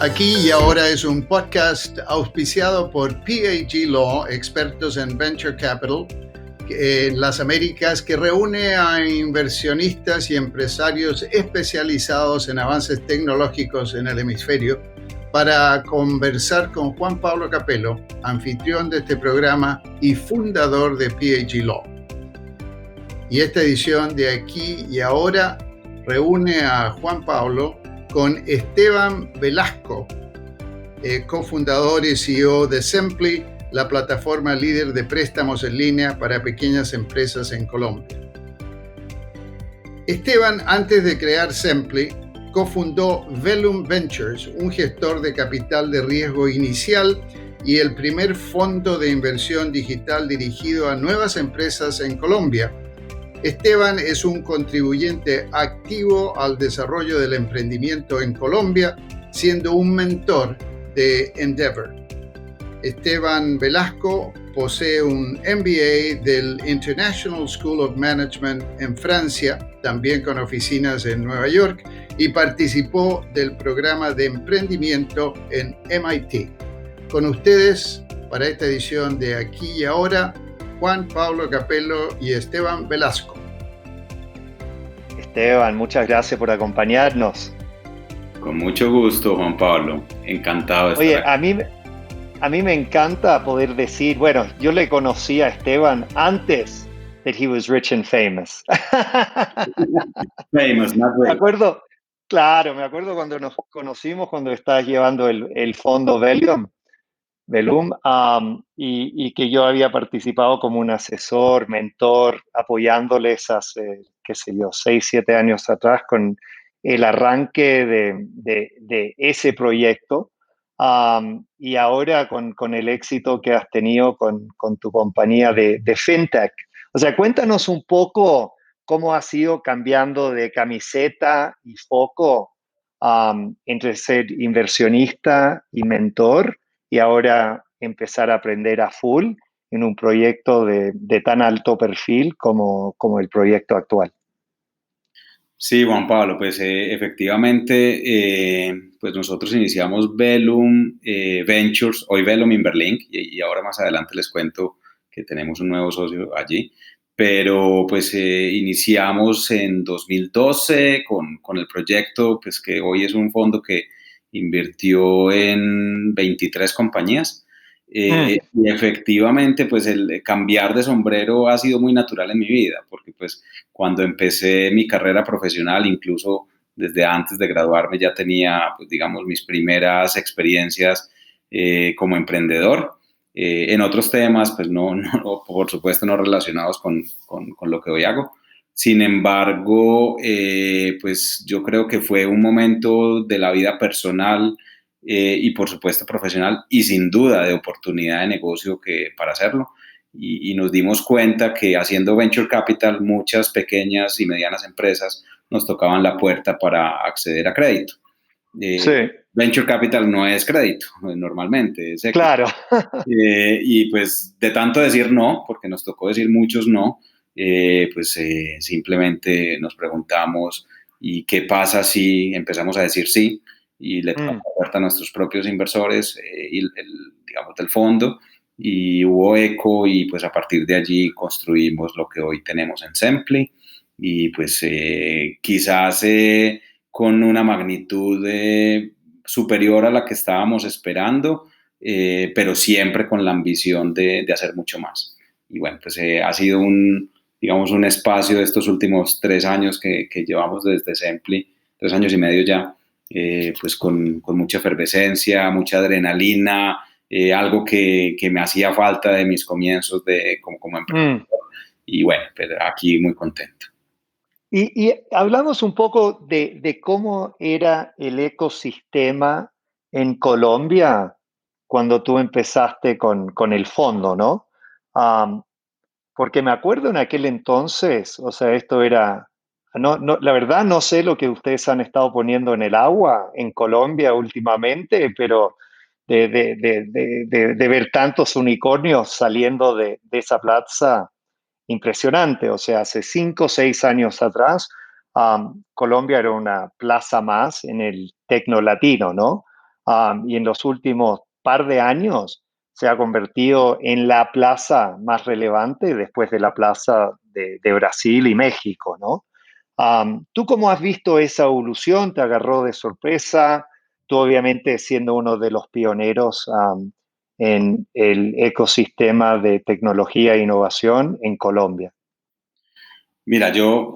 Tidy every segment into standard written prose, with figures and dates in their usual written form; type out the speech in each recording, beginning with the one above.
Aquí y Ahora es un podcast auspiciado por PAG Law, expertos en Venture Capital en las Américas, que reúne a inversionistas y empresarios especializados en avances tecnológicos en el hemisferio para conversar con Juan Pablo Capello, anfitrión de este programa y fundador de PAG Law. Y esta edición de Aquí y Ahora reúne a Juan Pablo con Esteban Velasco, cofundador y CEO de Sempli, la plataforma líder de préstamos en línea para pequeñas empresas en Colombia. Esteban, antes de crear Sempli, cofundó Velum Ventures, un gestor de capital de riesgo inicial y el primer fondo de inversión digital dirigido a nuevas empresas en Colombia. Esteban es un contribuyente activo al desarrollo del emprendimiento en Colombia, siendo un mentor de Endeavor. Esteban Velasco posee un MBA del International School of Management en Francia, también con oficinas en Nueva York, y participó del programa de emprendimiento en MIT. Con ustedes, para esta edición de Aquí y Ahora, Juan Pablo Capello y Esteban Velasco. Esteban, muchas gracias por acompañarnos. Con mucho gusto, Juan Pablo. Encantado de estar aquí. Oye, a mí me encanta poder decir, bueno, yo le conocí a Esteban antes that he was rich and famous. Famous, not rich. Me acuerdo cuando nos conocimos, cuando estabas llevando el fondo Velum, y que yo había participado como un asesor, mentor, apoyándoles hace, 6, 7 años atrás con el arranque de ese proyecto. Y ahora con el éxito que has tenido con tu compañía de FinTech. O sea, cuéntanos un poco cómo has ido cambiando de camiseta y foco entre ser inversionista y mentor y ahora empezar a aprender a full en un proyecto de tan alto perfil como el proyecto actual. Sí, Juan Pablo, pues efectivamente, pues nosotros iniciamos Velum Ventures, hoy Velum Inverlink, y ahora más adelante les cuento que tenemos un nuevo socio allí, pero pues iniciamos en 2012 con el proyecto, pues que hoy es un fondo que invirtió en 23 compañías. Y efectivamente, pues el cambiar de sombrero ha sido muy natural en mi vida, porque pues cuando empecé mi carrera profesional, incluso desde antes de graduarme ya tenía, pues digamos, mis primeras experiencias como emprendedor. En otros temas, pues no, por supuesto no relacionados con lo que hoy hago. Sin embargo, pues yo creo que fue un momento de la vida personal y por supuesto profesional y sin duda de oportunidad de negocio para hacerlo. Y nos dimos cuenta que haciendo Venture Capital muchas pequeñas y medianas empresas nos tocaban la puerta para acceder a crédito. Sí. Venture Capital no es crédito normalmente, es equity. Claro. Y pues de tanto decir no, porque nos tocó decir muchos no, simplemente nos preguntamos ¿y qué pasa si empezamos a decir sí? Y le tocamos la puerta a nuestros propios inversores digamos del fondo, y hubo eco, y pues a partir de allí construimos lo que hoy tenemos en Sempli, y pues quizás con una magnitud superior a la que estábamos esperando, pero siempre con la ambición de hacer mucho más. Y bueno, pues ha sido un espacio de estos últimos 3 años que llevamos desde Sempli, 3 años y medio ya, pues con mucha efervescencia, mucha adrenalina, algo que me hacía falta de mis comienzos como emprendedor. Y bueno, pues aquí muy contento. Y hablamos un poco de cómo era el ecosistema en Colombia cuando tú empezaste con el fondo, ¿no? Porque me acuerdo en aquel entonces, o sea, esto era, la verdad no sé lo que ustedes han estado poniendo en el agua en Colombia últimamente, pero de ver tantos unicornios saliendo de esa plaza, impresionante. O sea, hace 5 o 6 años atrás, Colombia era una plaza más en el tecno latino, ¿no? y en los últimos par de años se ha convertido en la plaza más relevante después de la plaza de Brasil y México, ¿no? ¿Tú cómo has visto esa evolución? ¿Te agarró de sorpresa? Tú obviamente siendo uno de los pioneros en el ecosistema de tecnología e innovación en Colombia. Mira, yo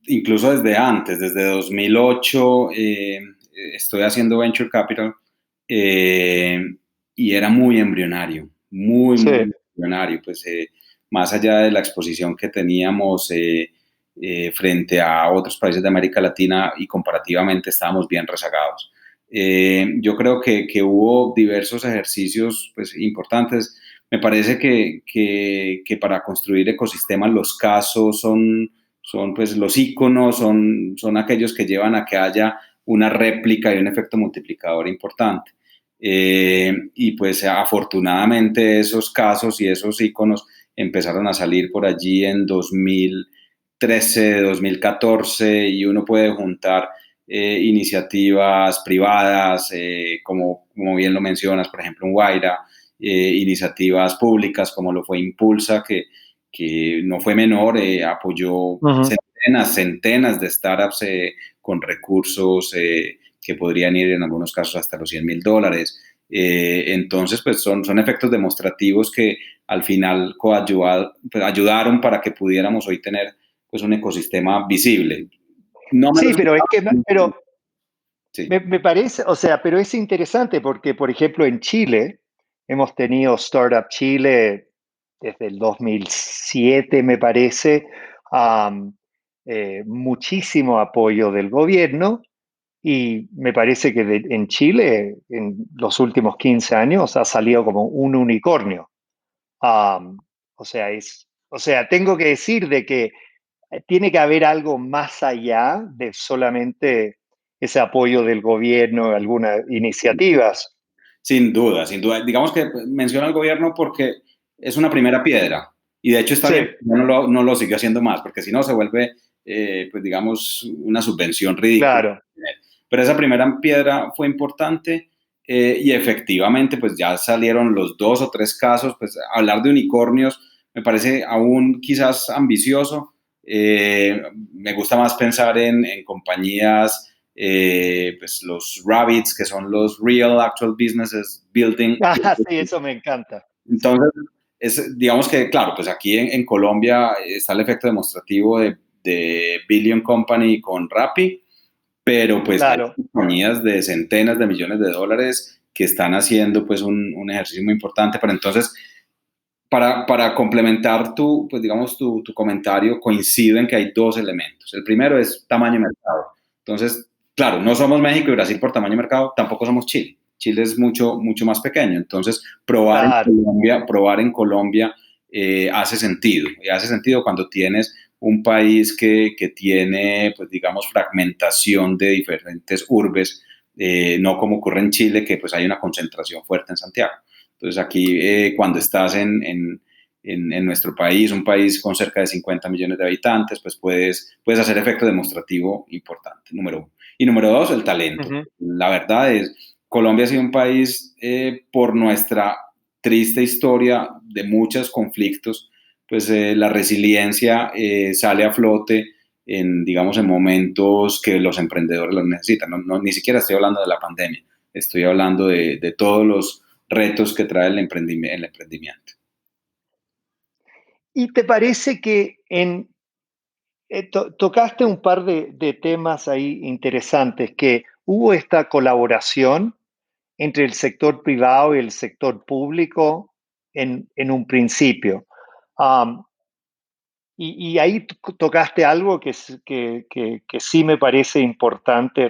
incluso desde antes, desde 2008, estoy haciendo Venture Capital eh, y era muy embrionario, muy, Sí, muy embrionario. Pues más allá de la exposición que teníamos frente a otros países de América Latina y comparativamente estábamos bien rezagados. Yo creo que hubo diversos ejercicios pues, importantes. Me parece que para construir ecosistemas los casos son pues los íconos, son aquellos que llevan a que haya una réplica y un efecto multiplicador importante. Y pues afortunadamente esos casos y esos íconos empezaron a salir por allí en 2013, 2014 y uno puede juntar iniciativas privadas, como bien lo mencionas, por ejemplo en Guaira, iniciativas públicas como lo fue Impulsa, que no fue menor, apoyó centenas de startups con recursos que podrían ir en algunos casos hasta los $100,000. Entonces, pues son efectos demostrativos que al final pues, ayudaron para que pudiéramos hoy tener pues, un ecosistema visible. No me lo sí, pero es esperaba. que Sí. me parece, o sea, pero es interesante porque, por ejemplo, en Chile hemos tenido Startup Chile desde el 2007, me parece, muchísimo apoyo del gobierno y me parece que en Chile en los últimos 15 años ha salido como un unicornio. Um, o sea, tengo que decir de que tiene que haber algo más allá de solamente ese apoyo del gobierno, algunas iniciativas. Sin duda, sin duda. Digamos que menciona al gobierno porque es una primera piedra y de hecho está Sí, bien que no lo siga haciendo más, porque si no se vuelve, pues digamos, una subvención ridícula. claro, Pero esa primera piedra fue importante y efectivamente pues ya salieron los 2 o 3 casos, pues hablar de unicornios me parece aún quizás ambicioso. Me gusta más pensar en compañías pues los Rabbits, que son los Real Actual Businesses Building. ah, sí, eso me encanta. Sí, Entonces, digamos que, claro, pues aquí en Colombia está el efecto demostrativo de Billion Company con Rappi, pero pues hay claro. compañías de centenas de millones de dólares que están haciendo pues un ejercicio muy importante. Pero entonces, para complementar pues digamos, tu comentario, coincido en que hay 2 elementos. El primero es tamaño de mercado. Entonces, claro, no somos México y Brasil por tamaño de mercado, tampoco somos Chile. Chile es mucho, mucho más pequeño. Entonces, Claro, probar en Colombia hace sentido. Y hace sentido cuando tienes un país que tiene, pues digamos, fragmentación de diferentes urbes, no como ocurre en Chile, que pues hay una concentración fuerte en Santiago. Entonces aquí cuando estás en nuestro país, un país con cerca de 50 millones de habitantes, pues puedes hacer efecto demostrativo importante, número uno. Y número dos, el talento. ujú, La verdad es, Colombia ha sido un país por nuestra triste historia de muchos conflictos, pues la resiliencia sale a flote digamos, en momentos que los emprendedores los necesitan. Ni siquiera estoy hablando de la pandemia, estoy hablando de todos los retos que trae el emprendimiento. ¿Y te parece que tocaste un par de temas ahí interesantes, que hubo esta colaboración entre el sector privado y el sector público en un principio? Um, y ahí tocaste algo que sí me parece importante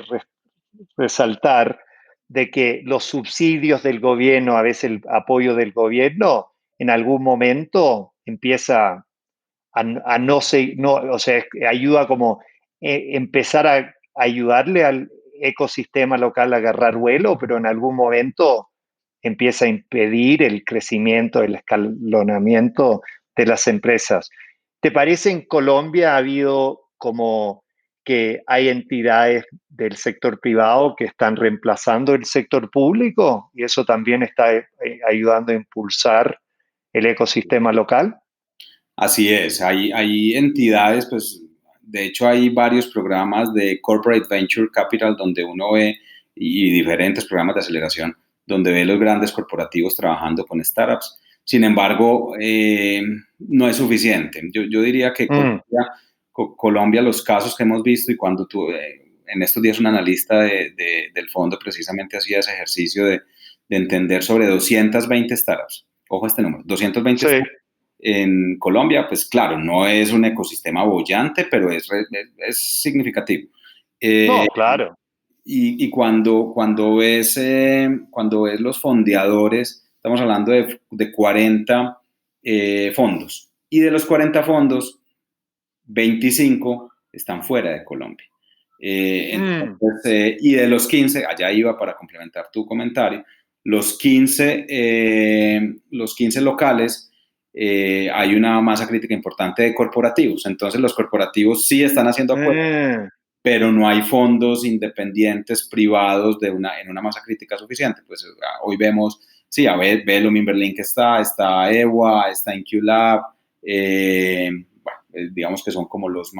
resaltar, de que los subsidios del gobierno, a veces el apoyo del gobierno, en algún momento empieza a no ser, no, o sea, ayuda como empezar a ayudarle al ecosistema local a agarrar vuelo, pero en algún momento empieza a impedir el crecimiento, el escalonamiento de las empresas. ¿Te parece en Colombia ha habido como que hay entidades del sector privado que están reemplazando el sector público y eso también está ayudando a impulsar el ecosistema local. Así es, hay entidades, pues de hecho hay varios programas de Corporate Venture Capital donde uno ve y diferentes programas de aceleración donde ve los grandes corporativos trabajando con startups. Sin embargo, no es suficiente. Yo diría que Colombia, los casos que hemos visto y cuando en estos días un analista del fondo precisamente hacía ese ejercicio de entender sobre 220 startups. Ojo a este número, 220 startups en Colombia, pues claro, no es un ecosistema bollante, pero es significativo. No, claro. Y cuando ves los fondeadores, estamos hablando de 40 fondos. Y de los 40 fondos, 25 están fuera de Colombia. Entonces, y de los 15, allá iba para complementar tu comentario, los 15 locales, hay una masa crítica importante de corporativos. Entonces, los corporativos sí están haciendo acuerdos, pero no hay fondos independientes privados en una masa crítica suficiente. Pues hoy vemos, sí, a ver, Velum, Inverlink está EWA, está InQLab, digamos que son como los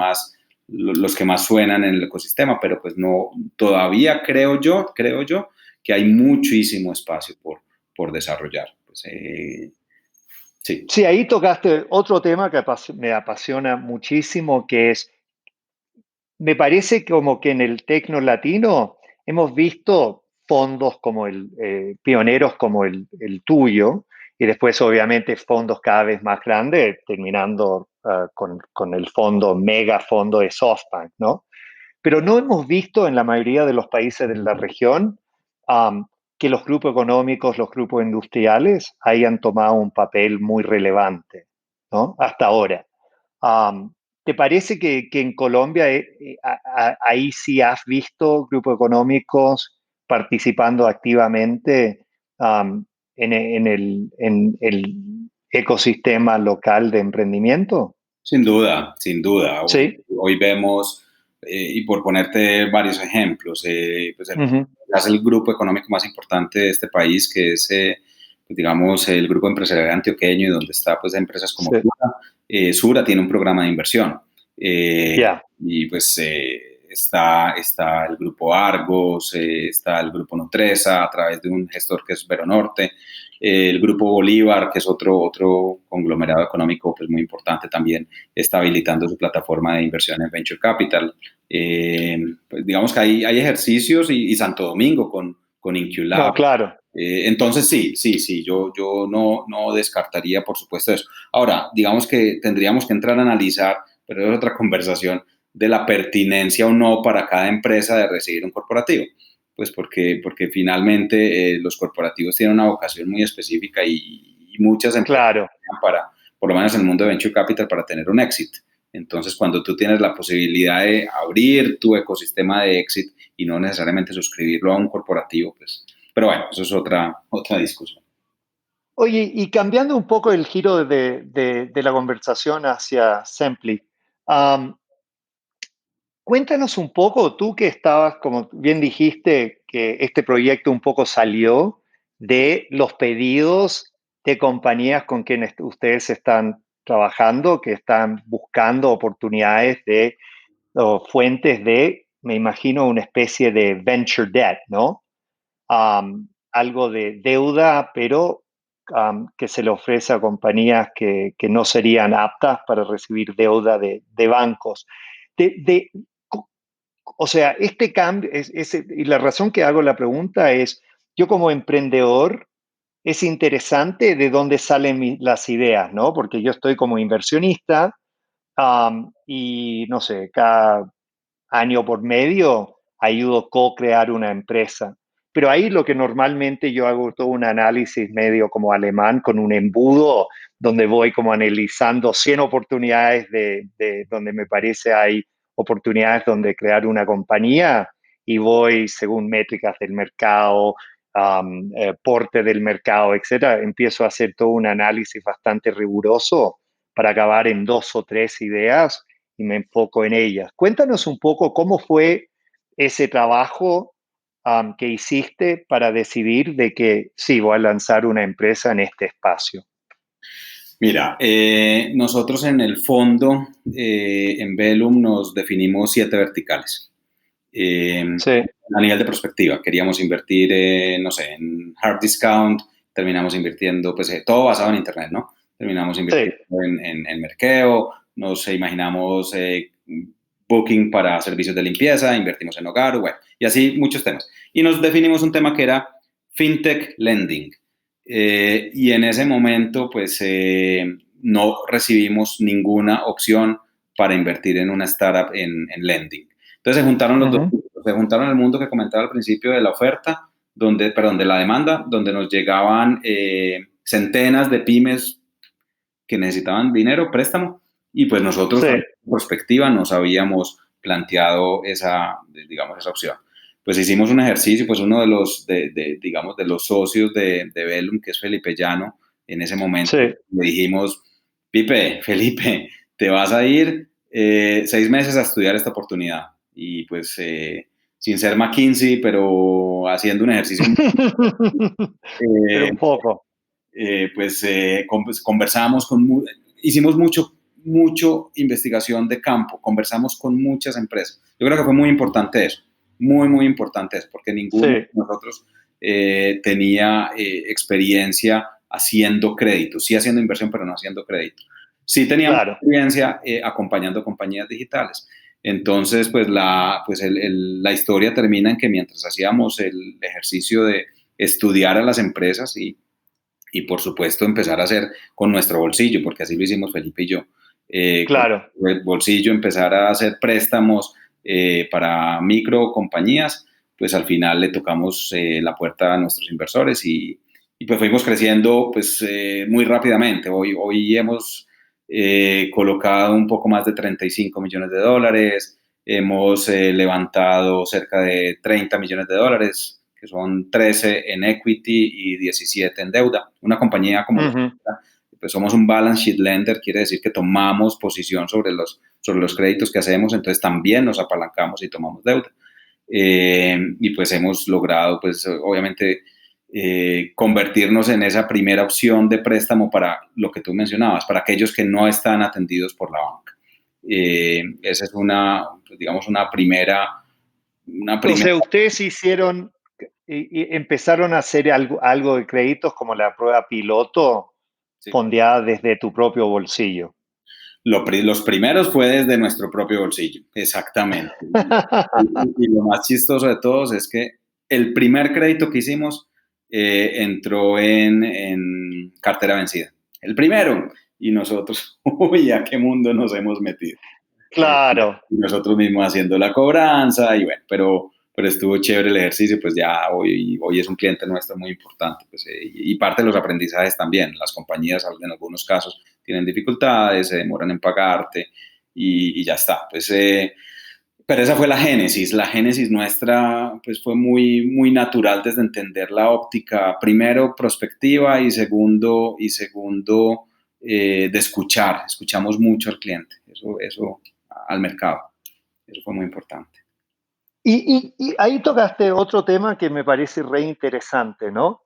que más suenan en el ecosistema, pero pues no, todavía creo yo que hay muchísimo espacio por desarrollar. Pues, sí. Sí, ahí tocaste otro tema que me apasiona muchísimo, que es, me parece como que en el tecno latino hemos visto fondos como pioneros como el tuyo, y después obviamente fondos cada vez más grandes, terminando con el mega fondo de SoftBank, ¿no? Pero no hemos visto en la mayoría de los países de la región que los grupos económicos, los grupos industriales hayan tomado un papel muy relevante, ¿no? Hasta ahora. ¿Te parece que en Colombia ahí sí has visto grupos económicos participando activamente en el ecosistema local de emprendimiento? Sin duda, sin duda. Sí. Hoy vemos, y por ponerte varios ejemplos, pues es el grupo económico más importante de este país, que es, pues digamos, el Grupo Empresarial Antioqueño, y donde está pues empresas como Sura. Sura tiene un programa de inversión. Y pues está el Grupo Argos, está el Grupo Nutresa, a través de un gestor que es Veronorte. El Grupo Bolívar, que es otro conglomerado económico pues muy importante, también está habilitando su plataforma de inversión en Venture Capital. Pues digamos que hay ejercicios y Santo Domingo con InQLab. No, claro. Entonces sí, yo no descartaría, por supuesto, eso. Ahora, digamos que tendríamos que entrar a analizar, pero es otra conversación, de la pertinencia o no para cada empresa de recibir un corporativo. Pues porque finalmente los corporativos tienen una vocación muy específica y muchas empresas por lo menos en el mundo de Venture Capital, para tener un éxito. Entonces, cuando tú tienes la posibilidad de abrir tu ecosistema de exit y no necesariamente suscribirlo a un corporativo, pues... Pero bueno, eso es otra discusión. Oye, y cambiando un poco el giro de la conversación hacia Sempli, cuéntanos un poco, tú que estabas, como bien dijiste, que este proyecto un poco salió de los pedidos de compañías con quienes ustedes están trabajando, que están buscando oportunidades o fuentes de, me imagino, una especie de venture debt, ¿no? Algo de deuda, pero que se le ofrece a compañías que no serían aptas para recibir deuda de bancos. O sea, este cambio, y la razón que hago la pregunta es, yo como emprendedor, es interesante de dónde salen las ideas, ¿no? Porque yo estoy como inversionista y, no sé, cada año por medio ayudo a co-crear una empresa. Pero ahí lo que normalmente yo hago todo un análisis medio como alemán, con un embudo, donde voy como analizando 100 oportunidades de donde me parece hay oportunidades donde crear una compañía, y voy según métricas del mercado, porte del mercado, etcétera. Empiezo a hacer todo un análisis bastante riguroso para acabar en 2 o 3 ideas y me enfoco en ellas. Cuéntanos un poco cómo fue ese trabajo que hiciste para decidir de que sí, voy a lanzar una empresa en este espacio. Mira, nosotros en el fondo, en Velum, nos definimos 7 verticales. Sí, A nivel de perspectiva, queríamos invertir, no sé, en hard discount, terminamos invirtiendo, pues todo basado en Internet, ¿no? Terminamos sí, invirtiendo en mercadeo, nos imaginamos booking para servicios de limpieza, invertimos en hogar, bueno, y así muchos temas. Y nos definimos un tema que era FinTech Lending. Y en ese momento, pues, no recibimos ninguna opción para invertir en una startup en lending. Entonces se juntaron los dos, se juntaron el mundo que comentaba al principio de la oferta, de la demanda, donde nos llegaban centenas de pymes que necesitaban dinero, préstamo, y pues nosotros, sí. en perspectiva, nos habíamos planteado digamos, esa opción. Pues hicimos un ejercicio, pues uno de los, digamos, de los socios de Velum, que es Felipe Llano, en ese momento Sí. le dijimos, Felipe, te vas a ir 6 meses a estudiar esta oportunidad. Y pues, sin ser McKinsey, pero haciendo un ejercicio. Pero un poco. Conversamos hicimos mucho investigación de campo, conversamos con muchas empresas. Yo creo que fue muy importante eso, muy importante eso, porque ninguno de nosotros tenía experiencia haciendo crédito, sí haciendo inversión, pero no haciendo crédito. Sí teníamos experiencia acompañando compañías digitales. Entonces, pues la historia termina en que mientras hacíamos el ejercicio de estudiar a las empresas y por supuesto empezar a hacer con nuestro bolsillo, porque así lo hicimos Felipe y yo. Con el bolsillo empezar a hacer préstamos para micro compañías, pues al final le tocamos la puerta a nuestros inversores y pues fuimos creciendo pues muy rápidamente. Hoy hemos colocado un poco más de $35 millones, hemos levantado cerca de $30 millones, que son 13 en equity y 17 en deuda. Una compañía como pues somos un balance sheet lender, quiere decir que tomamos posición sobre los créditos que hacemos, entonces también nos apalancamos y tomamos deuda. Y pues hemos logrado, pues obviamente, convertirnos en esa primera opción de préstamo para lo que tú mencionabas, para aquellos que no están atendidos por la banca. Esa es digamos, una primera. O sea, ustedes hicieron y empezaron a hacer algo de créditos como la prueba piloto, sí, fondeada desde tu propio bolsillo. Los primeros fue desde nuestro propio bolsillo, exactamente. y lo más chistoso de todos es que el primer crédito que hicimos entró en cartera vencida. El primero. Y nosotros, uy, ¿a qué mundo nos hemos metido? Claro. Y nosotros mismos haciendo la cobranza, y bueno, pero estuvo chévere el ejercicio, pues ya hoy es un cliente nuestro muy importante, pues, y parte de los aprendizajes también. Las compañías en algunos casos tienen dificultades, se demoran en pagarte y ya está. Pues, pero esa fue la génesis nuestra, pues fue muy natural desde entender la óptica, primero prospectiva y segundo de escuchar. Escuchamos mucho al cliente, eso al mercado. Eso fue muy importante. Y ahí tocaste otro tema que me parece re interesante, ¿no?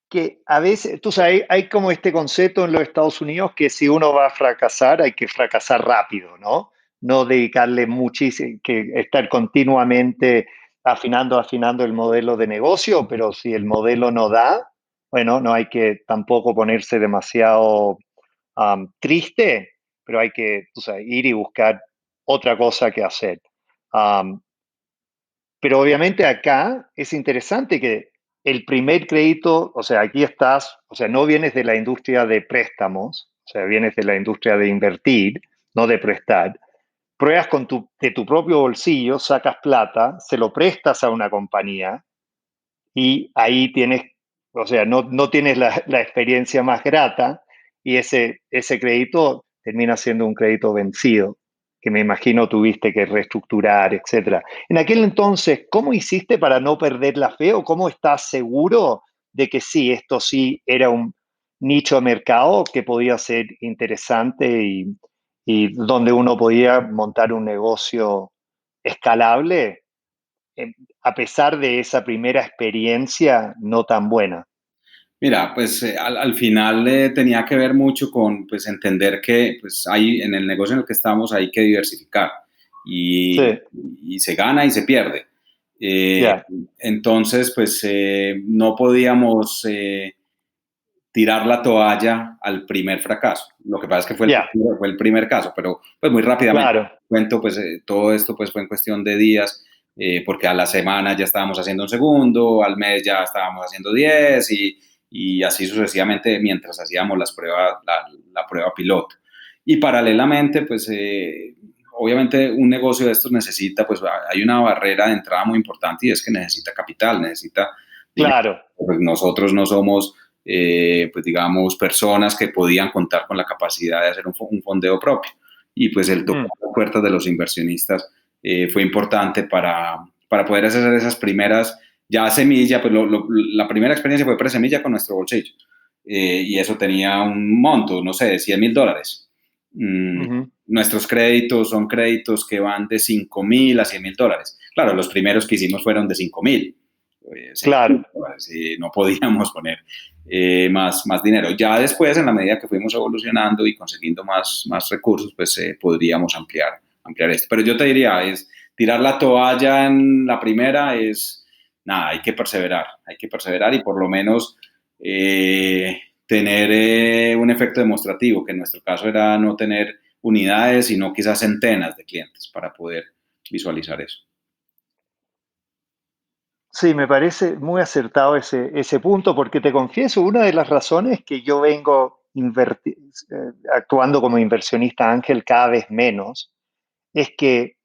Que a veces, tú sabes, hay como este concepto en los Estados Unidos que si uno va a fracasar, hay que fracasar rápido, ¿no? No dedicarle muchísimo, que estar continuamente afinando el modelo de negocio, pero si el modelo no da, bueno, no hay que tampoco ponerse demasiado triste, pero hay que, tú sabes, ir y buscar otra cosa que hacer. Pero obviamente acá es interesante que el primer crédito, o sea, aquí estás, o sea, no vienes de la industria de préstamos, o sea, vienes de la industria de invertir, no de prestar. Pruebas de tu propio bolsillo, sacas plata, se lo prestas a una compañía y ahí tienes, o sea, no tienes la experiencia más grata y ese crédito termina siendo un crédito vencido, que me imagino tuviste que reestructurar, etcétera. En aquel entonces, ¿cómo hiciste para no perder la fe o cómo estás seguro de que sí, esto sí era nicho de mercado que podía ser interesante y donde uno podía montar un negocio escalable, eh, a pesar de esa primera experiencia no tan buena. Mira, pues al final tenía que ver mucho con pues, entender que pues, en el negocio en el que estamos hay que diversificar Sí, y se gana y se pierde. Eh, ya, entonces, pues no podíamos tirar la toalla al primer fracaso. Lo que pasa es que ya, fue el primer caso, pero pues muy rápidamente. claro, Cuento, pues todo esto pues fue en cuestión de días, porque a la semana ya estábamos haciendo un segundo, al mes ya estábamos haciendo 10 y así sucesivamente mientras hacíamos la prueba piloto. Y paralelamente, pues obviamente un negocio de estos necesita, pues hay una barrera de entrada muy importante y es que necesita capital, necesita dinero. claro. Pues nosotros no somos pues digamos, personas que podían contar con la capacidad de hacer un fondeo propio. Y pues el tocar las puertas de los inversionistas fue importante para poder hacer esas primeras, ya semilla, pues la primera experiencia fue presemilla con nuestro bolsillo. Y eso tenía un monto, no sé, de $100,000. Nuestros créditos son créditos que van de $5,000 a $100,000. Claro, los primeros que hicimos fueron de $5,000. Claro. Y no podíamos poner más dinero. Ya después, en la medida que fuimos evolucionando y consiguiendo más recursos, pues podríamos ampliar esto. Pero yo te diría, es tirar la toalla en la primera es, nada, hay que perseverar y por lo menos tener un efecto demostrativo, que en nuestro caso era no tener unidades, sino quizás centenas de clientes para poder visualizar eso. Sí, me parece muy acertado ese punto, porque te confieso, una de las razones que yo vengo actuando como inversionista ángel cada vez menos, es que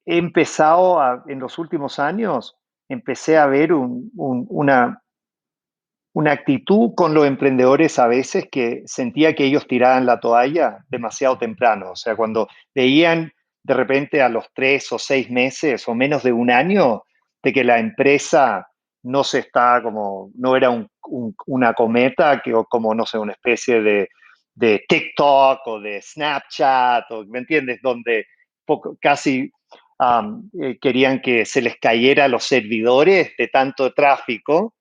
he empezado en los últimos años, empecé a ver una actitud con los emprendedores a veces que sentía que ellos tiraban la toalla demasiado temprano. O sea, cuando veían de repente a los 3 o 6 meses o menos de un año de que la empresa no se está como, no era una cometa, o como, no sé, una especie de TikTok o de Snapchat, o, ¿me entiendes? Donde casi querían que se les cayera los servidores de tanto tráfico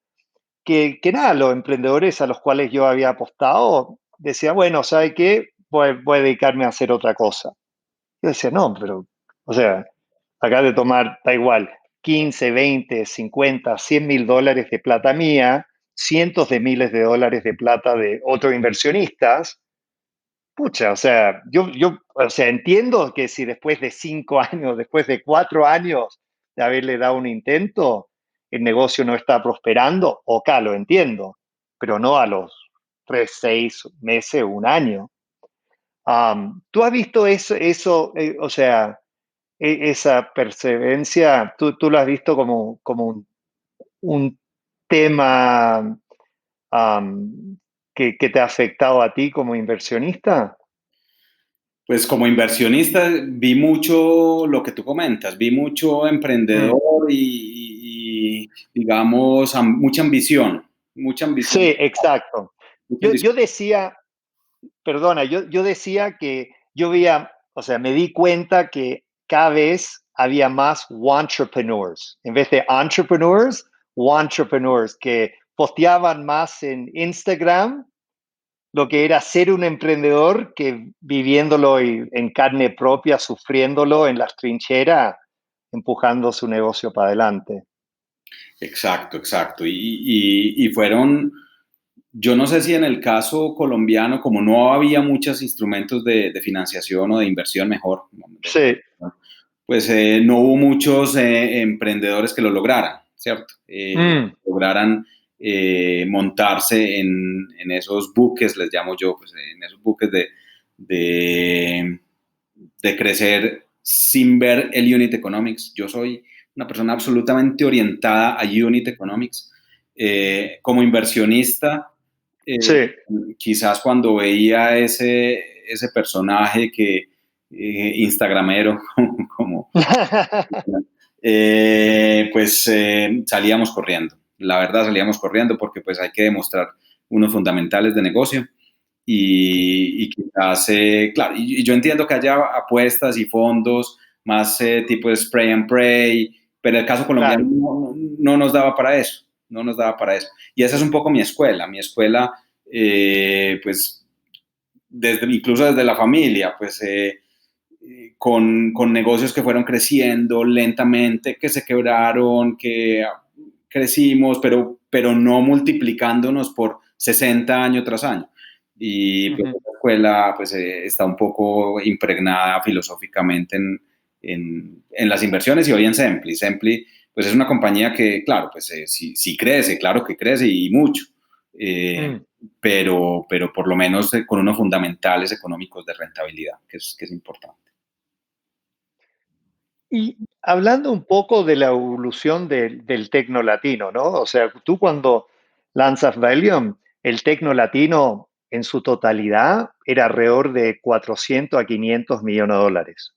que nada, los emprendedores a los cuales yo había apostado, decía, bueno, ¿sabe qué? Voy a dedicarme a hacer otra cosa. Yo decía, no, pero, o sea, acá de tomar, da igual, 15, 20, 50, $100,000 de plata mía, cientos de miles de dólares de plata de otros inversionistas. Pucha, o sea, o sea, entiendo que si después de 5 años, después de 4 años de haberle dado un intento, el negocio no está prosperando, ok, lo entiendo, pero no a los 3, 6 meses, un año. ¿Tú has visto o sea, esa perseverancia, tú lo has visto como un tema que te ha afectado a ti como inversionista? Pues como inversionista vi mucho lo que tú comentas, vi mucho Mm. emprendedor digamos, mucha ambición, Sí, exacto. mucha Yo ambición. decía, perdona, yo decía que yo veía, o sea, me di cuenta que cada vez había más wantrepreneurs. En vez de entrepreneurs, wantrepreneurs, que posteaban más en Instagram lo que era ser un emprendedor que viviéndolo en carne propia, sufriéndolo en las trincheras, empujando su negocio para adelante. Exacto. Y fueron, yo no sé si en el caso colombiano, como no había muchos instrumentos de financiación o de inversión mejor, Sí. pues no hubo muchos emprendedores que lo lograran, ¿cierto? Mm. Lograran montarse en esos buques, les llamo yo, pues en esos buques de, de crecer sin ver el unit economics. Yo soy una persona absolutamente orientada a unit economics. Como inversionista, Sí. quizás cuando veía ese personaje que instagramero, como, pues salíamos corriendo. La verdad salíamos corriendo porque pues hay que demostrar unos fundamentales de negocio. Y quizás, claro, y yo entiendo que haya apuestas y fondos más tipo de spray and pray, pero el caso colombiano no nos daba para eso, no nos daba para eso. Y esa es un poco mi escuela, pues, incluso desde la familia, pues, con negocios que fueron creciendo lentamente, que se quebraron, que crecimos, pero no multiplicándonos por 60 año tras año. Y pues, la escuela pues, está un poco impregnada filosóficamente en las inversiones y hoy en Sempli. Sempli pues, es una compañía que, claro, pues sí crece, claro que crece y mucho, pero por lo menos con unos fundamentales económicos de rentabilidad, que es importante. Y hablando un poco de la evolución del tecno latino, ¿no? O sea, tú cuando lanzas Valium, el tecno latino en su totalidad era alrededor de 400 a 500 millones de dólares.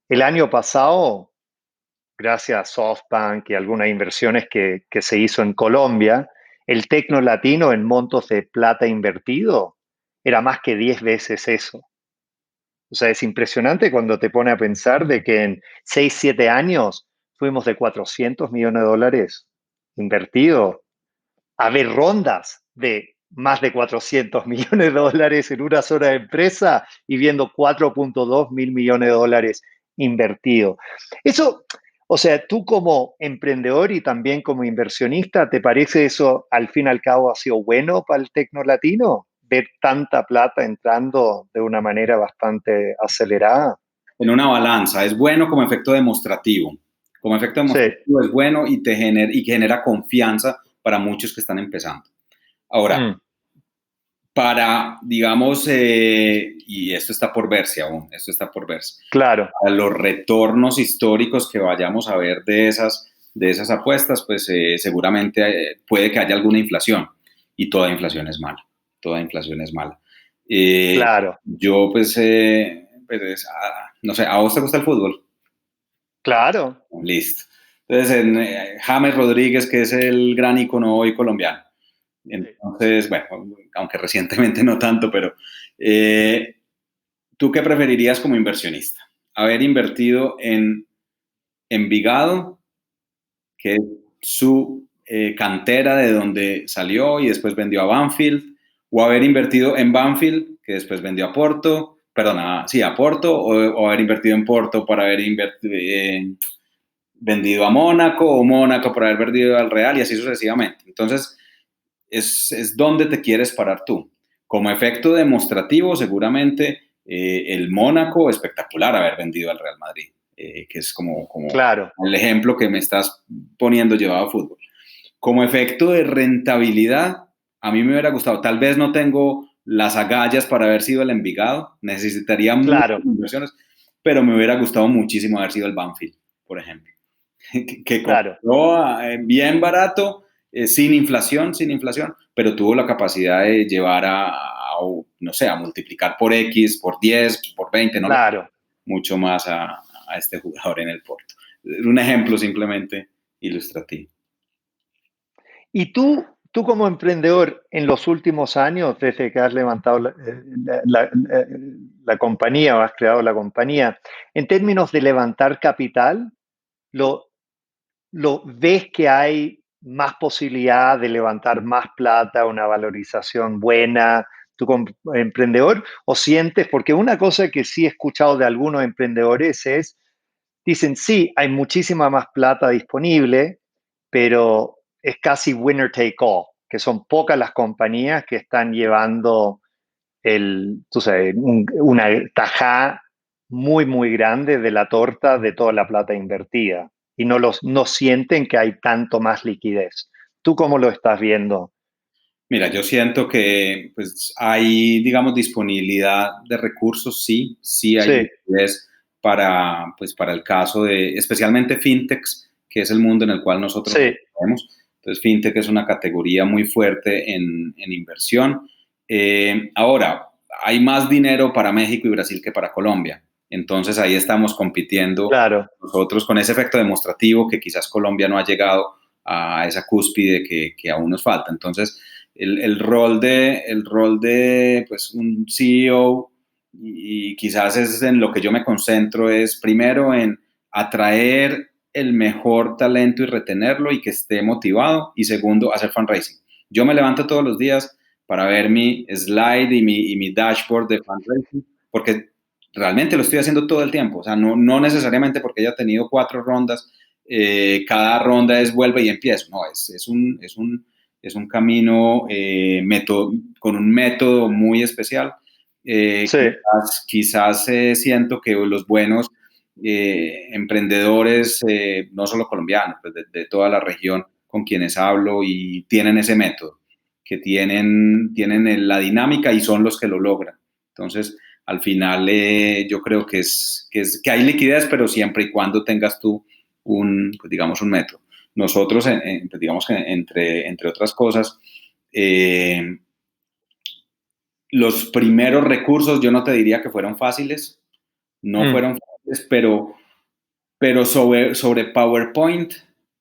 El año pasado, gracias a SoftBank y algunas inversiones que se hizo en Colombia, el tecno latino en montos de plata invertido era más que 10 veces eso. O sea, es impresionante cuando te pone a pensar de que en 6, 7 años fuimos de 400 millones de dólares invertidos a ver rondas de más de 400 millones de dólares en una sola empresa y viendo 4.2 mil millones de dólares invertidos. Eso, o sea, tú como emprendedor y también como inversionista, ¿te parece eso al fin y al cabo ha sido bueno para el tecno latino? Ver tanta plata entrando de una manera bastante acelerada. En una balanza, es bueno como efecto demostrativo. Como efecto demostrativo sí. Es bueno y genera confianza para muchos que están empezando. Ahora, para, digamos, y esto está por verse aún, esto está por verse. Claro. A los retornos históricos que vayamos a ver de esas apuestas, pues seguramente puede que haya alguna inflación y toda inflación es mala. Toda inflación es mala. Claro. Yo, pues no sé, ¿a vos te gusta el fútbol? Claro. Listo. Entonces, James Rodríguez, que es el gran icono hoy colombiano. Entonces, bueno, aunque recientemente no tanto, pero ¿tú qué preferirías como inversionista? ¿Haber invertido en Envigado, que es su cantera de donde salió y después vendió a Banfield, o haber invertido en Banfield, que después vendió a Porto, a Porto, o haber invertido en Porto para haber vendido a Mónaco, o Mónaco para haber vendido al Real y así sucesivamente? Entonces, es donde te quieres parar tú. Como efecto demostrativo, seguramente el Mónaco, espectacular haber vendido al Real Madrid, que es como claro. El ejemplo que me estás poniendo llevado a fútbol. Como efecto de rentabilidad, a mí me hubiera gustado, tal vez no tengo las agallas para haber sido el Envigado, necesitaría muchas inversiones, pero me hubiera gustado muchísimo haber sido el Banfield, por ejemplo, que compró bien barato, sin inflación, pero tuvo la capacidad de llevar no sé, a multiplicar por X, por 10, por 20, no mucho más a este jugador en el Porto. Un ejemplo simplemente ilustrativo. Y tú como emprendedor, en los últimos años, desde que has levantado la compañía o has creado la compañía, en términos de levantar capital, ¿lo ves que hay más posibilidad de levantar más plata, una valorización buena, tú como emprendedor? ¿O sientes? Porque una cosa que sí he escuchado de algunos emprendedores dicen, sí, hay muchísima más plata disponible, pero es casi winner take all, que son pocas las compañías que están llevando una tajada muy, muy grande de la torta de toda la plata invertida y no sienten que hay tanto más liquidez. ¿Tú cómo lo estás viendo? Mira, yo siento que pues, hay, digamos, disponibilidad de recursos, sí hay liquidez para el caso de, especialmente fintechs, que es el mundo en el cual nosotros vemos. Entonces, fintech es una categoría muy fuerte en inversión. Ahora, hay más dinero para México y Brasil que para Colombia. Entonces, ahí estamos compitiendo nosotros con ese efecto demostrativo que quizás Colombia no ha llegado a esa cúspide que aún nos falta. Entonces, el rol de pues, un CEO, y quizás es en lo que yo me concentro, es primero en atraer el mejor talento y retenerlo y que esté motivado, y segundo, hacer fundraising. Yo me levanto todos los días para ver mi slide y mi dashboard de fundraising, porque realmente lo estoy haciendo todo el tiempo, o sea, no necesariamente porque haya tenido 4 rondas, cada ronda es vuelve y empiezo, no, es un camino con un método muy especial. Sí. Quizás siento que los buenos emprendedores, no solo colombianos, pues de toda la región con quienes hablo, y tienen ese método, que tienen la dinámica y son los que lo logran. Entonces, al final, yo creo que hay liquidez, pero siempre y cuando tengas tú digamos, un método. Nosotros, pues digamos que entre otras cosas, los primeros recursos yo no te diría que fueron fáciles, no fueron fáciles, pero sobre PowerPoint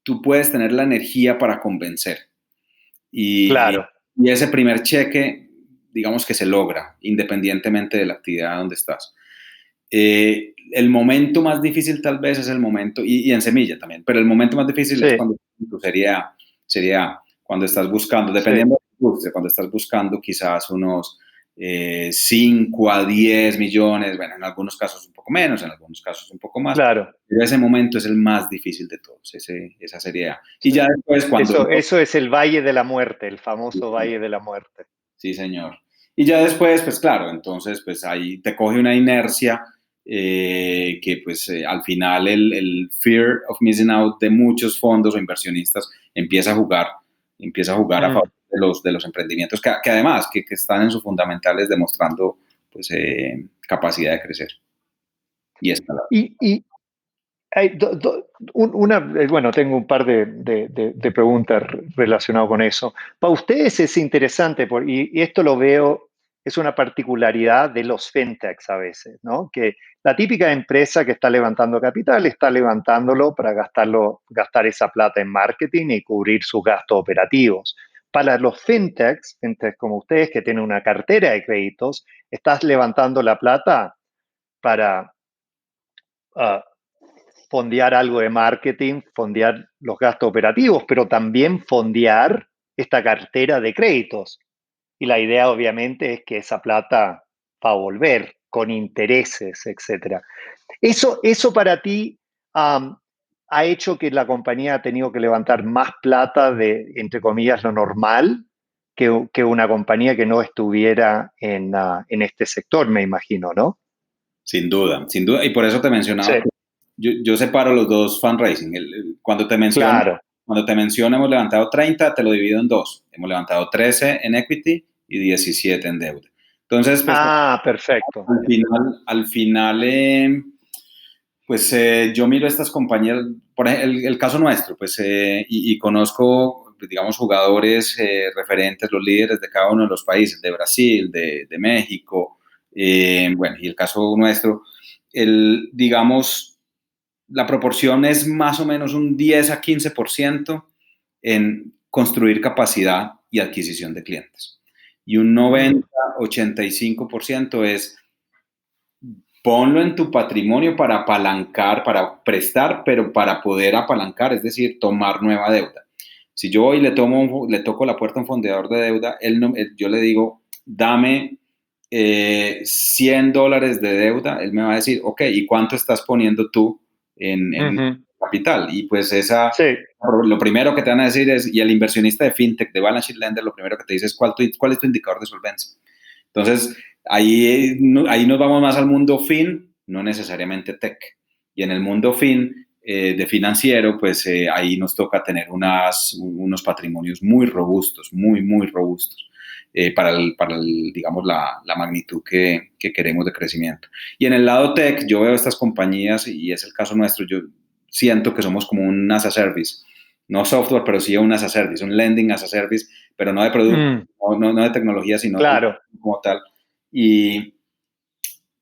tú puedes tener la energía para convencer. Claro. Y ese primer cheque, digamos que se logra, independientemente de la actividad donde estás. El momento más difícil tal vez es el momento, y en semilla también, pero el momento más difícil es cuando sería cuando estás buscando, dependiendo de la industria, cuando estás buscando quizás unos 5 a 10 millones, bueno, en algunos casos un poco menos, en algunos casos un poco más. Claro. Pero ese momento es el más difícil de todos, esa sería. Y ya después cuando... Eso es el Valle de la Muerte, el famoso Valle de la Muerte. Sí, señor. Y ya después, pues claro, entonces pues ahí te coge una inercia que pues al final el fear of missing out de muchos fondos o inversionistas empieza a jugar a favor de los emprendimientos que además que están en sus fundamentales demostrando pues capacidad de crecer y escalar. Y hay bueno, tengo un par de preguntas relacionadas con eso. Para ustedes es interesante, y esto lo veo, es una particularidad de los fintechs a veces, ¿no? Que la típica empresa que está levantando capital está levantándolo para gastar esa plata en marketing y cubrir sus gastos operativos. Para los fintechs como ustedes, que tienen una cartera de créditos, estás levantando la plata para fondear algo de marketing, fondear los gastos operativos, pero también fondear esta cartera de créditos. Y la idea, obviamente, es que esa plata va a volver con intereses, etc. Eso para ti ha hecho que la compañía ha tenido que levantar más plata de, entre comillas, lo normal que una compañía que no estuviera en este sector, me imagino, ¿no? Sin duda. Y por eso te mencionaba. Sí. Yo separo los dos fundraising. Cuando te menciono, Claro. hemos levantado 30, te lo divido en 2. Hemos levantado 13 en equity y 17 en deuda. Entonces, pues, Perfecto. Al final, pues yo miro a estas compañías, por ejemplo, el caso nuestro, pues, y conozco, digamos, jugadores referentes, los líderes de cada uno de los países, de Brasil, de México, bueno, y el caso nuestro, digamos, la proporción es más o menos un 10 a 15% en construir capacidad y adquisición de clientes. Y un 90-85% es ponlo en tu patrimonio para apalancar, para prestar, pero para poder apalancar, es decir, tomar nueva deuda. Si yo hoy le toco la puerta a un fondeador de deuda, yo le digo, dame $100 de deuda, él me va a decir, ok, ¿y cuánto estás poniendo tú en capital? Y pues lo primero que te van a decir es, y el inversionista de fintech, de balance sheet lender, lo primero que te dice es cuál es tu indicador de solvencia. Entonces, ahí nos vamos más al mundo fin, no necesariamente tech. Y en el mundo fin, de financiero, pues ahí nos toca tener unos patrimonios muy robustos, muy, muy robustos. Para digamos, la magnitud que queremos de crecimiento. Y en el lado tech, yo veo estas compañías, y es el caso nuestro, yo siento que somos como un as a service, no software, pero sí un as a service, un lending as a service, pero no de producto, no de tecnología, sino claro, como tal. Y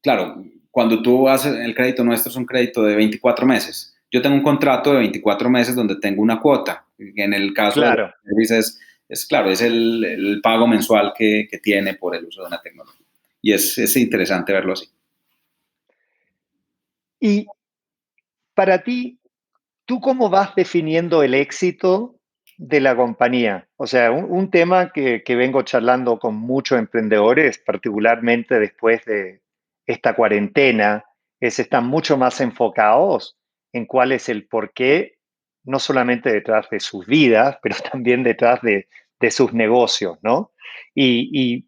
claro, cuando tú haces el crédito nuestro, es un crédito de 24 meses. Yo tengo un contrato de 24 meses donde tengo una cuota. En el caso de los servicios es claro, es el pago mensual que tiene por el uso de una tecnología. Y es interesante verlo así. Y para ti, ¿tú cómo vas definiendo el éxito de la compañía? O sea, un tema que vengo charlando con muchos emprendedores, particularmente después de esta cuarentena, es están mucho más enfocados en cuál es el porqué, no solamente detrás de sus vidas, pero también detrás de sus negocios, ¿no? Y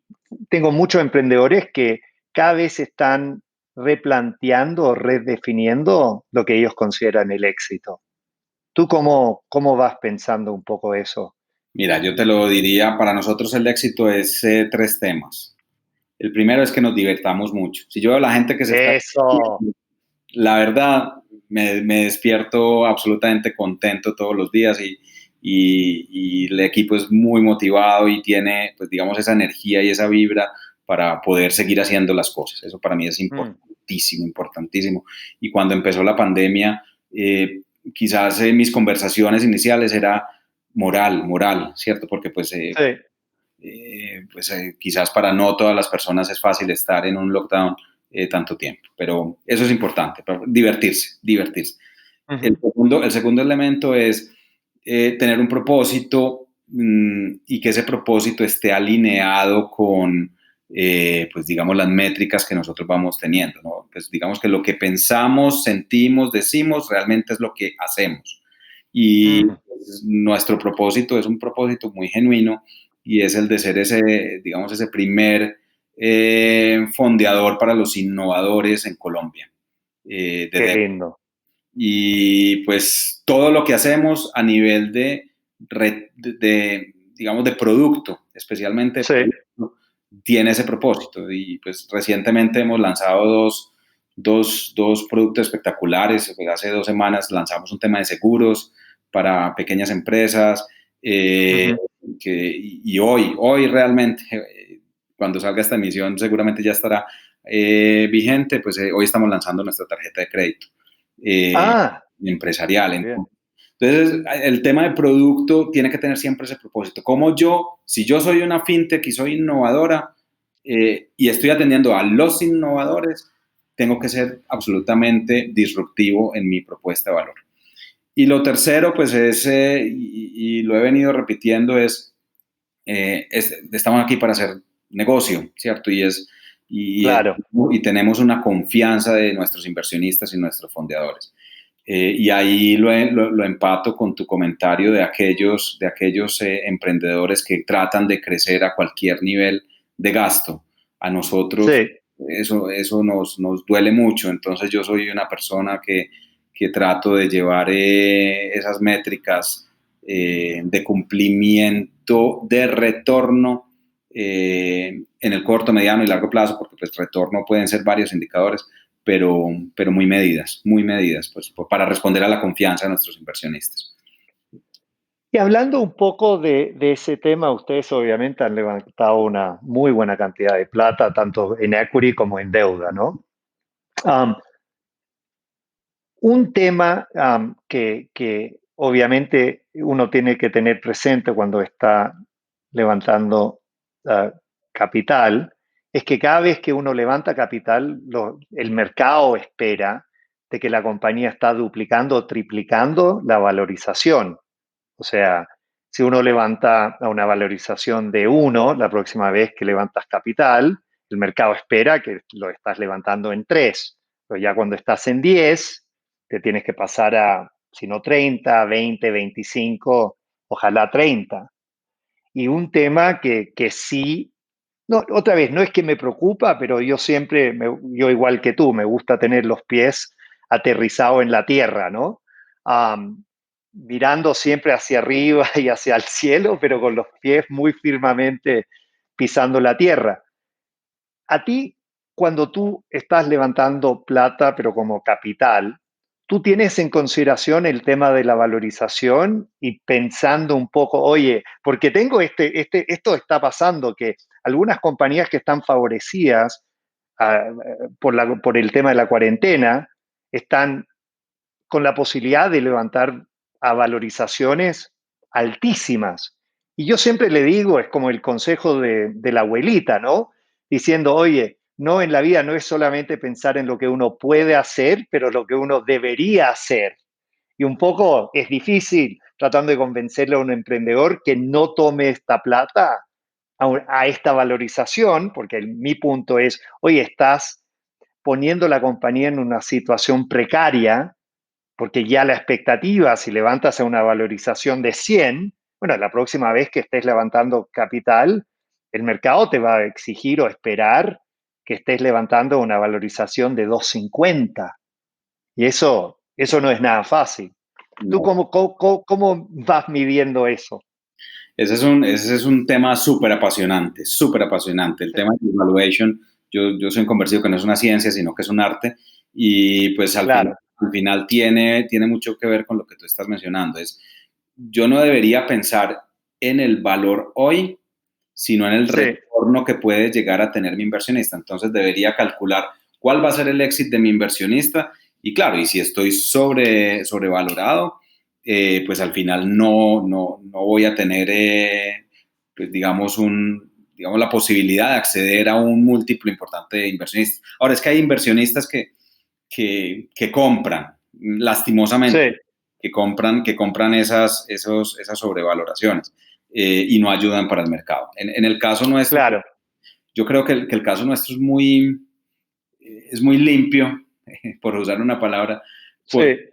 tengo muchos emprendedores que cada vez están replanteando o redefiniendo lo que ellos consideran el éxito. ¿Tú cómo vas pensando un poco eso? Mira, yo te lo diría, para nosotros el éxito es 3 temas. El primero es que nos divertamos mucho. Si yo veo a la gente que se está... Eso, La verdad, me despierto absolutamente contento todos los días y el equipo es muy motivado y tiene, pues digamos, esa energía y esa vibra para poder seguir haciendo las cosas. Eso para mí es importantísimo, importantísimo. Y cuando empezó la pandemia, quizás mis conversaciones iniciales era moral, ¿cierto? Porque sí, quizás para no todas las personas es fácil estar en un lockdown tanto tiempo, pero eso es importante, divertirse, divertirse. El segundo elemento es tener un propósito y que ese propósito esté alineado con, pues digamos, las métricas que nosotros vamos teniendo, ¿no? Pues digamos que lo que pensamos, sentimos, decimos, realmente es lo que hacemos. Y pues, nuestro propósito es un propósito muy genuino y es el de ser ese, digamos, ese primer fondeador para los innovadores en Colombia. qué lindo. Y pues todo lo que hacemos a nivel digamos, de producto, especialmente de Sí, producto, tiene ese propósito. Y pues recientemente hemos lanzado dos productos espectaculares. Pues, hace 2 semanas lanzamos un tema de seguros para pequeñas empresas. Y hoy realmente, cuando salga esta emisión, seguramente ya estará vigente. Pues hoy estamos lanzando nuestra tarjeta de crédito empresarial. bien. Entonces, el tema de producto tiene que tener siempre ese propósito. Como yo, si yo soy una fintech y soy innovadora y estoy atendiendo a los innovadores, tengo que ser absolutamente disruptivo en mi propuesta de valor. Y lo tercero, pues es, y lo he venido repitiendo, estamos aquí para hacer negocio, ¿cierto? Claro. Y tenemos una confianza de nuestros inversionistas y nuestros fondeadores. Y ahí lo empato con tu comentario de aquellos emprendedores que tratan de crecer a cualquier nivel de gasto. A nosotros Sí, eso nos duele mucho. Entonces yo soy una persona que trato de llevar esas métricas de cumplimiento de retorno en el corto, mediano y largo plazo, porque pues retorno pueden ser varios indicadores, pero muy medidas, pues para responder a la confianza de nuestros inversionistas. y hablando un poco de ese tema, ustedes obviamente han levantado una muy buena cantidad de plata, tanto en equity como en deuda, ¿no? Um, un tema que obviamente uno tiene que tener presente cuando está levantando ah, capital es que cada vez que uno levanta capital, el mercado espera de que la compañía está duplicando o triplicando la valorización. O sea, si uno levanta a una valorización de 1, la próxima vez que levantas capital, el mercado espera que lo estás levantando en 3. Pero ya cuando estás en 10, te tienes que pasar a, si no 30, 20, 25, ojalá 30. Y un tema que sí, no, otra vez, no es que me preocupa, pero yo siempre, yo igual que tú, me gusta tener los pies aterrizados en la tierra, ¿no? Am, mirando siempre hacia arriba y hacia el cielo, pero con los pies muy firmemente pisando la tierra. A ti, cuando tú estás levantando plata, pero como capital, tú tienes en consideración el tema de la valorización y pensando un poco, oye, porque tengo esto está pasando, que algunas compañías que están favorecidas por el tema de la cuarentena están con la posibilidad de levantar a valorizaciones altísimas. Y yo siempre le digo, es como el consejo de la abuelita, ¿no? Diciendo, oye, no, en la vida no es solamente pensar en lo que uno puede hacer, pero lo que uno debería hacer. Y un poco es difícil tratando de convencerle a un emprendedor que no tome esta plata a esta valorización, porque mi punto es, oye, estás poniendo la compañía en una situación precaria, porque ya la expectativa, si levantas a una valorización de 100, bueno, la próxima vez que estés levantando capital, el mercado te va a exigir o esperar que estés levantando una valorización de 250. Y eso no es nada fácil. ¿Tú No. cómo vas midiendo eso? Ese es un tema súper apasionante, súper apasionante. El tema de evaluation, yo soy convencido que no es una ciencia, sino que es un arte. Y pues al final tiene mucho que ver con lo que tú estás mencionando. Yo no debería pensar en el valor hoy, sino en el retorno que puede llegar a tener mi inversionista. Entonces debería calcular cuál va a ser el éxito de mi inversionista. Y claro, y si estoy sobrevalorado, pues al final no voy a tener, pues digamos, la posibilidad de acceder a un múltiplo importante de inversionistas. Ahora, es que hay inversionistas que compran, lastimosamente, que compran esas sobrevaloraciones y no ayudan para el mercado. En el caso nuestro, yo creo que el caso nuestro es muy limpio, por usar una palabra. Se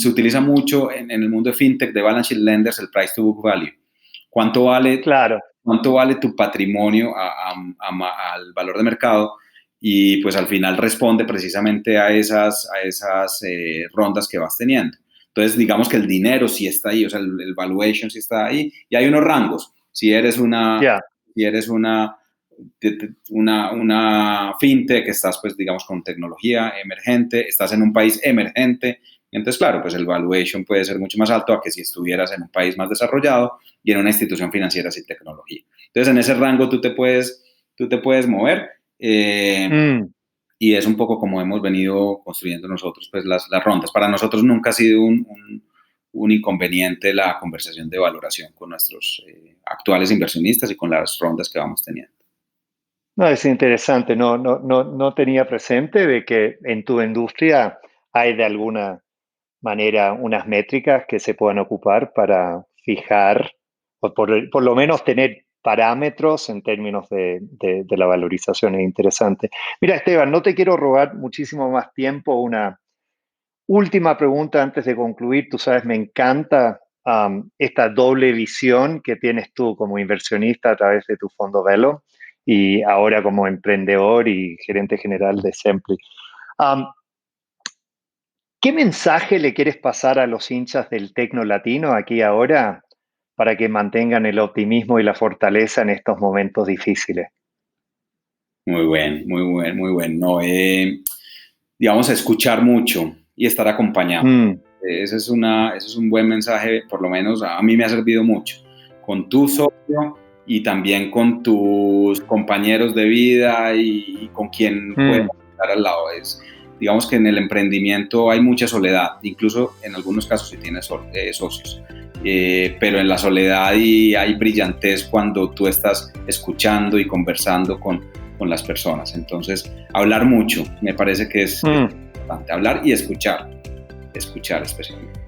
utiliza mucho en el mundo de fintech, de balance sheet lenders, el price to book value. ¿Cuánto vale tu patrimonio al valor de mercado? Y pues al final responde precisamente a esas rondas que vas teniendo. Entonces, digamos que el dinero sí está ahí, o sea, el valuation sí está ahí, y hay unos rangos. Si eres una fintech, estás, pues, digamos, con tecnología emergente, estás en un país emergente, entonces, claro, pues el valuation puede ser mucho más alto a que si estuvieras en un país más desarrollado y en una institución financiera sin tecnología. Entonces, en ese rango tú te puedes mover y es un poco como hemos venido construyendo nosotros, pues, las rondas. Para nosotros nunca ha sido un inconveniente la conversación de valoración con nuestros actuales inversionistas y con las rondas que vamos teniendo. No, es interesante. No tenía presente de que en tu industria hay de alguna manera unas métricas que se puedan ocupar para fijar o por lo menos tener parámetros en términos de la valorización. Es interesante. Mira, Esteban, no te quiero robar muchísimo más tiempo. Una última pregunta antes de concluir. Tú sabes, me encanta esta doble visión que tienes tú como inversionista a través de tu fondo Velo y ahora como emprendedor y gerente general de Sempli. ¿Qué mensaje le quieres pasar a los hinchas del Tecno Latino aquí ahora para que mantengan el optimismo y la fortaleza en estos momentos difíciles? Muy bueno. No, digamos, escuchar mucho y estar acompañado. Ese es un buen mensaje, por lo menos a mí me ha servido mucho. Con tu socio y también con tus compañeros de vida y con quien puedes estar al lado. Digamos que en el emprendimiento hay mucha soledad, incluso en algunos casos si tienes socios, pero en la soledad hay brillantez cuando tú estás escuchando y conversando con las personas. Entonces, hablar mucho, me parece que es importante, hablar y escuchar especialmente.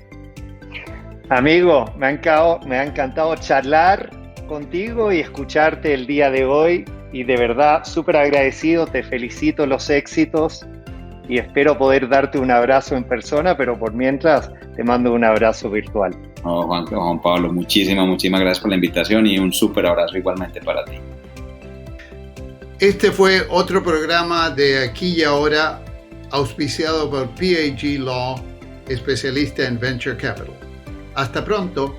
Amigo, me ha encantado charlar contigo y escucharte el día de hoy y de verdad súper agradecido, te felicito los éxitos y espero poder darte un abrazo en persona, pero por mientras te mando un abrazo virtual. Juan Pablo, muchísimas gracias por la invitación y un súper abrazo igualmente para ti. Este fue otro programa de Aquí y Ahora, auspiciado por PAG Law, especialista en Venture Capital. Hasta pronto.